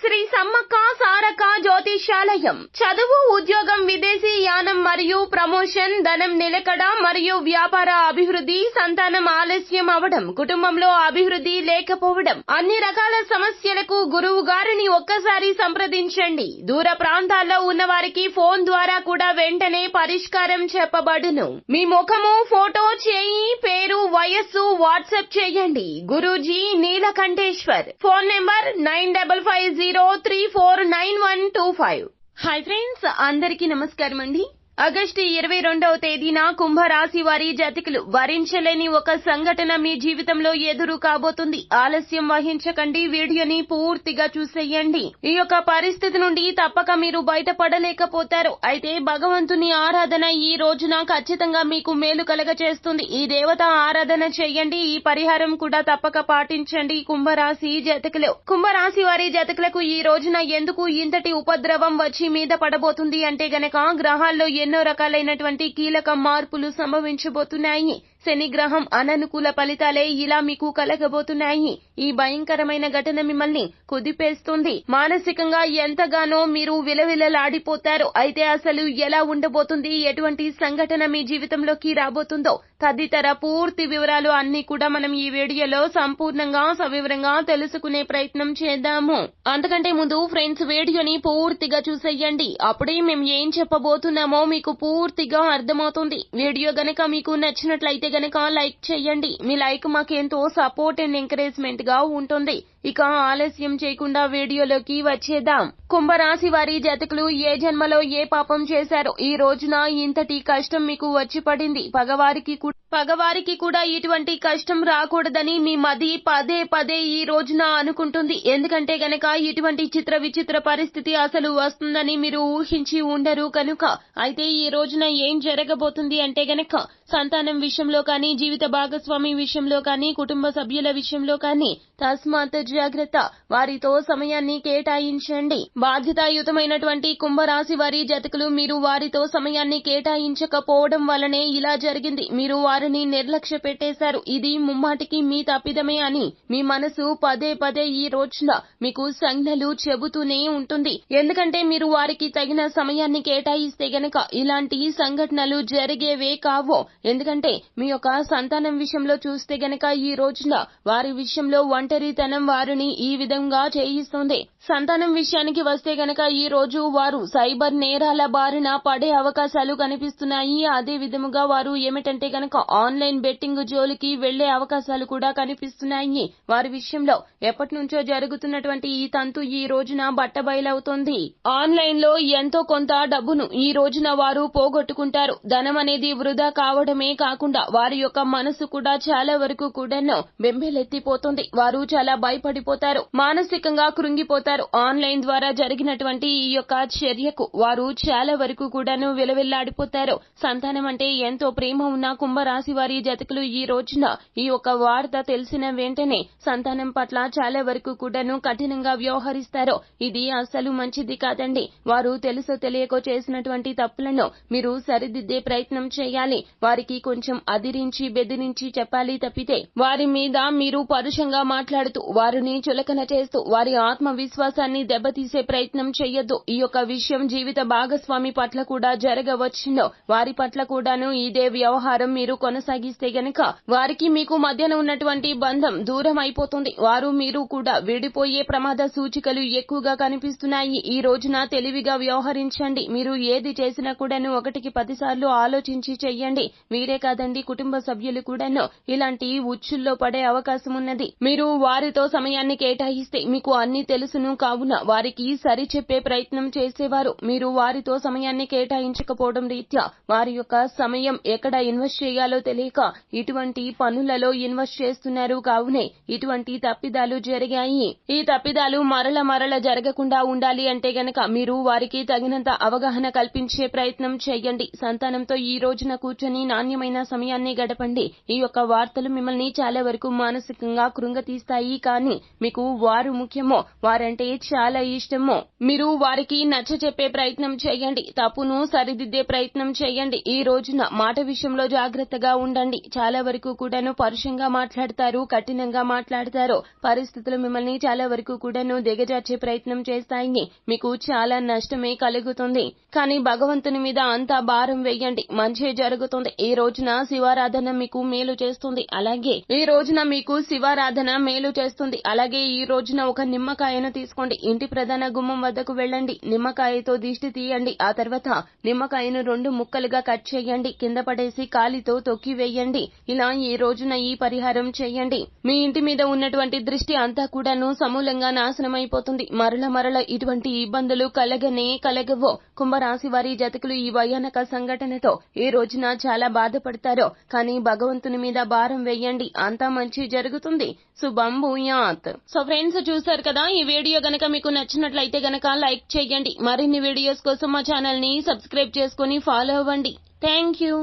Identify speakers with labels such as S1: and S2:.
S1: శ్రీ సమ్మక్క సారక్క జ్యోతిష్యాలయం. చదువు, ఉద్యోగం, విదేశీ యానం మరియు ప్రమోషన్, ధనం నిలకడ మరియు వ్యాపార అభివృద్ధి, సంతానం ఆలస్యం అవడం, కుటుంబంలో అభివృద్ధి లేకపోవడం, అన్ని రకాల సమస్యలకు గురువు గారిని ఒక్కసారి సంప్రదించండి. దూర ప్రాంతాల్లో ఉన్న వారికి ఫోన్ ద్వారా కూడా వెంటనే పరిష్కారం చెప్పబడును. మీ ముఖము, ఫోటో, చేయి, పేరు, వయస్సు వాట్సాప్ చేయండి. Guruji Neelakanteshwar. Phone number 9550349125. Hi friends, అందరికీ నమస్కారం అండి. ఆగస్టు 22వ తేదీన కుంభరాశి వారి జాతకులు వరించలేని ఒక సంఘటన మీ జీవితంలో ఎదురు కాబోతుంది. ఆలస్యం వహించకండి, వీడియోని పూర్తిగా చూసేయండి. ఈ యొక్క పరిస్థితి నుండి తప్పక మీరు బయటపడలేకపోతారు. అయితే భగవంతుని ఆరాధన ఈ రోజున ఖచ్చితంగా మీకు మేలు కలగచేస్తుంది. ఈ దేవత ఆరాధన చేయండి. ఈ పరిహారం కూడా తప్పక పాటించండి. కుంభరాశి జాతకులు, కుంభరాశి వారి జాతకులకు ఈ రోజున ఎందుకు ఇంతటి ఉపద్రవం వచ్చి మీద పడబోతుంది అంటే గనక గ్రహాల్లో ఎన్నో రకాలైనటువంటి కీలక మార్పులు సంభవించబోతున్నాయి. శని గ్రహం అననుకూల ఫలితాలే ఇలా మీకు కలగబోతున్నాయి. ఈ భయంకరమైన ఘటన మిమ్మల్ని కుదిపేస్తుంది. మానసికంగా ఎంతగానో మీరు విలవిలలాడిపోతారు. అయితే అసలు ఎలా ఉండబోతుంది, ఎటువంటి సంఘటన మీ జీవితంలోకి రాబోతుందో తదితర పూర్తి వివరాలు అన్ని కూడా మనం ఈ వీడియోలో సంపూర్ణంగా సవివరంగా తెలుసుకునే ప్రయత్నం చేద్దాము. అంతకంటే ముందు ఫ్రెండ్స్, వీడియోని పూర్తిగా చూసేయండి. అప్పుడే మేము ఏం చెప్పబోతున్నామో మీకు పూర్తిగా అర్థమవుతుంది. వీడియో గనక మీకు నచ్చినట్లయితే గనక లైక్ చేయండి. మీ లైక్ మాకెంతో సపోర్ట్ అండ్ ఎంకరేజ్మెంట్ గా ఉంటుంది. ఇక ఆలస్యం చేయకుండా వీడియోలోకి వచ్చేద్దాం. కుంభరాశి వారి జాతకులు ఏ జన్మలో ఏ పాపం చేశారో ఈ రోజున ఇంతటి కష్టం మీకు వచ్చి పడింది. పగవారికి కూడా ఇటువంటి కష్టం రాకూడదని మీ మది పదే పదే ఈ రోజున అనుకుంటుంది. ఎందుకంటే గనక ఇటువంటి చిత్ర విచిత్ర పరిస్థితి అసలు వస్తుందని మీరు ఊహించి ఉండరు కనుక. అయితే ఈ రోజున ఏం జరగబోతుంది అంటే గనక సంతానం విషయంలో కానీ, జీవిత భాగస్వామి విషయంలో కానీ, కుటుంబ సభ్యుల విషయంలో కానీ తస్మాత్ జాగ్రత్త. వారితో సమయాన్ని కేటాయించండి. బాధ్యతాయుతమైనటువంటి కుంభరాశి వారి జాతకులు మీరు వారితో సమయాన్ని కేటాయించకపోవడం వల్లనే ఇలా జరిగింది. మీరు వారిని నిర్లక్ష్య పెట్టేశారు. ఇది ముమ్మాటికి మీ తప్పిదమే అని మీ మనసు పదే పదే ఈ రోజున మీకు సంజ్ఞలు చెబుతూనే ఉంటుంది. ఎందుకంటే మీరు వారికి తగిన సమయాన్ని కేటాయిస్తే గనక ఇలాంటి సంఘటనలు జరిగేవే కావు. ఎందుకంటే మీ యొక్క సంతానం విషయంలో చూస్తే గనక ఈ రోజున వారి విషయంలో ఒంటరితనం వారిని ఈ విధంగా చేయిస్తుంది. సంతానం విషయానికి వస్తే గనక ఈ రోజు వారు సైబర్ నేరాల బారిన పడే అవకాశాలు కనిపిస్తున్నాయి. అదే విధముగా వారు ఏమిటంటే గనక ఆన్లైన్ బెట్టింగ్ జోలికి వెళ్లే అవకాశాలు కూడా కనిపిస్తున్నాయి. వారి విషయంలో ఎప్పటి నుంచో జరుగుతున్నటువంటి ఈ తంతు ఈ రోజున బట్టబయలవుతుంది. ఆన్లైన్ లో ఎంతో కొంత డబ్బును ఈ రోజున వారు పోగొట్టుకుంటారు. ధనం అనేది వృధా కావడమే కాకుండా వారి యొక్క మనసు కూడా చాలా వరకు కూడాను బెంబేలెత్తిపోతుంది. వారు చాలా భయపడిపోతారు, మానసికంగా కృంగిపోతారు. ఆన్లైన్ ద్వారా జరిగినటువంటి ఈ యొక్క చర్యకు వారు చాలా వరకు కూడాను విలవిల్లాడిపోతారు. సంతానం అంటే ఎంతో ప్రేమ ఉన్న కుంభరాశి వారి జాతకులు ఈ రోజున ఈ యొక్క వార్త తెలిసిన వెంటనే సంతానం పట్ల చాలా వరకు కూడాను కఠినంగా వ్యవహరిస్తారు. ఇది అస్సలు మంచిది కాదండి. వారు తెలుసో తెలియకో చేసినటువంటి తప్పులను మీరు సరిదిద్దే ప్రయత్నం చేయాలి. వారికి కొంచెం అదిరించి బెదిరించి చెప్పాలి తప్పితే వారి మీద మీరు పరుషంగా మాట్లాడుతూ వారిని చులకన చేస్తూ వారి ఆత్మవిశ్వాసాన్ని దెబ్బతీసే ప్రయత్నం చేయొద్దు. ఈ యొక్క విషయం జీవిత భాగస్వామి పట్ల కూడా జరగవచ్చును. వారి పట్ల కూడాను ఇదే వ్యవహారం మీరు కొనసాగిస్తే గనక వారికి మీకు మధ్యన ఉన్నటువంటి బంధం దూరం అయిపోతుంది. వారు మీరు కూడా విడిపోయే ప్రమాద సూచికలు ఎక్కువగా కనిపిస్తున్నాయి. ఈ రోజున తెలివిగా వ్యవహరించండి. మీరు ఏది చేసినా కూడాను 1కి 10 సార్లు ఆలోచించి చెయ్యండి. వీరే కాదండి, కుటుంబ సభ్యులు కూడాను ఇలాంటి ఉచ్చుల్లో పడే అవకాశం ఉన్నది. మీరు వారితో సమయాన్ని కేటాయిస్తే మీకు అన్ని తెలుసును కావున వారికి సరి చెప్పే ప్రయత్నం చేసేవారు. మీరు వారితో సమయాన్ని కేటాయించకపోవడం రీత్యా వారి యొక్క సమయం ఎక్కడ ఇన్వెస్ట్ చేయాలో తెలియక ఇటువంటి పనులలో ఇన్వెస్ట్ చేస్తున్నారు. కావునే ఇటువంటి తప్పిదాలు జరిగాయి. ఈ తప్పిదాలు మరల జరగకుండా ఉండాలి అంటే గనక మీరు వారికి తగినంత అవగాహన కల్పించే ప్రయత్నం చేయండి. సంతానంతో ఈ రోజున కూర్చొని నాణ్యమైన సమయాన్ని గడపండి. ఈ యొక్క వార్తలు మిమ్మల్ని చాలా వరకు మానసికంగా కృంగతీస్తాయి. కానీ మీకు వారు ముఖ్యమో, వారంటే చాలా ఇష్టమో మీరు వారికి నచ్చ చెప్పే ప్రయత్నం చేయండి. తప్పును సరిదిద్దే ప్రయత్నం చేయండి. ఈ రోజున మాట విషయంలో జాగ్రత్తగా జాగ్రత్తగా ఉండండి. చాలా వరకు కూడాను పరుషంగా మాట్లాడతారు, కఠినంగా మాట్లాడతారు. పరిస్థితులు మిమ్మల్ని చాలా వరకు కూడాను దిగజార్చే ప్రయత్నం చేస్తాయి. మీకు చాలా నష్టమే కలుగుతుంది. కానీ భగవంతుని మీద అంతా భారం వేయండి, మంచే జరుగుతుంది. ఈ రోజున శివారాధన మీకు మేలు చేస్తుంది. అలాగే ఈ రోజున ఒక నిమ్మకాయను తీసుకోండి. ఇంటి ప్రధాన గుమ్మం వద్దకు వెళ్ళండి. నిమ్మకాయతో దిష్టి తీయండి. ఆ తర్వాత నిమ్మకాయను 2 ముక్కలుగా కట్ చేయండి. కింద పడేసి కాలితో తొక్కి వేయండి. ఇలా ఈ రోజున ఈ పరిహారం చేయండి. మీ ఇంటి మీద ఉన్నటువంటి దృష్టి అంతా కూడాను సమూలంగా నాశనమైపోతుంది. మరల ఇటువంటి ఇబ్బందులు కలగవు. కుంభరాశి వారి జాతకులు ఈ భయానక సంఘటనతో ఈ రోజున చాలా బాధపడతారు. కానీ భగవంతుని మీద భారం వేయండి, అంతా మంచి జరుగుతుంది. శుభం భూయాత్. సో ఫ్రెండ్స్, చూసారు కదా, ఈ వీడియో గనక మీకు నచ్చినట్లయితే గనక లైక్ చేయండి. మరిన్ని వీడియోస్ కోసం మా ఛానల్ ని సబ్స్క్రైబ్ చేసుకుని ఫాలో అవ్వండి. Thank you.